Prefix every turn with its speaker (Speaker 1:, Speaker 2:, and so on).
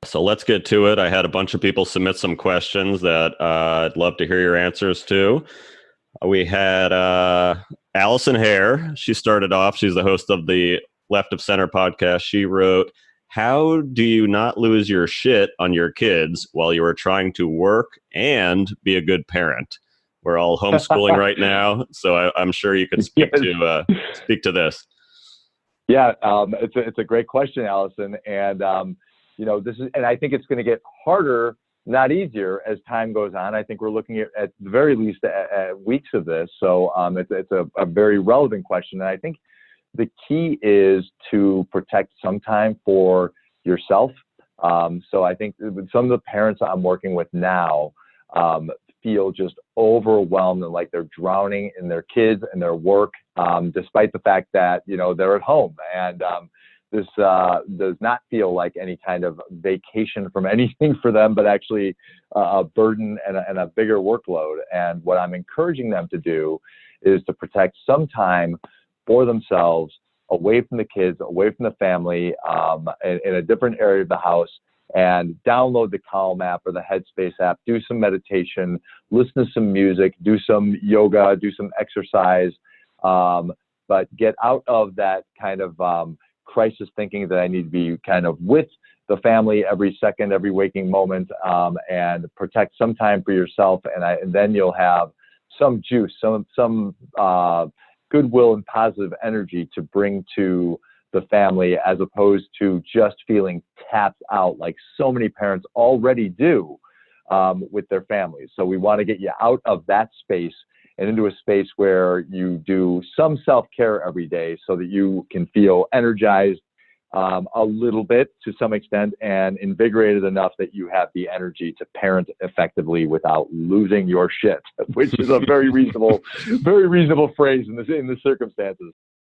Speaker 1: So let's get to it. I had a bunch of people submit some questions that I'd love to hear your answers to. We had Allison Hare. She started off, she's the host of the Left of Center podcast. She wrote, "How do you not lose your shit on your kids while you are trying to work and be a good parent?" We're all homeschooling right now, so I'm sure you could speak to this.
Speaker 2: Yeah, it's a great question, Allison, and I think it's going to get harder, not easier, as time goes on. I think we're looking at the very least at weeks of this, so it's a very relevant question, and I think the key is to protect some time for yourself. So I think some of the parents I'm working with now feel just overwhelmed and like they're drowning in their kids and their work, despite the fact that, they're at home. And this does not feel like any kind of vacation from anything for them, but actually a burden and a bigger workload. And what I'm encouraging them to do is to protect some time for themselves, away from the kids, away from the family, in a different area of the house, and download the Calm app or the Headspace app, do some meditation, listen to some music, do some yoga, do some exercise, but get out of that kind of crisis thinking that I need to be kind of with the family every second, every waking moment, and protect some time for yourself, and then you'll have some juice, some goodwill and positive energy to bring to the family, as opposed to just feeling tapped out like so many parents already do with their families. So we want to get you out of that space and into a space where you do some self-care every day so that you can feel energized a little bit to some extent and invigorated enough that you have the energy to parent effectively without losing your shit, which is a very reasonable phrase in the circumstances.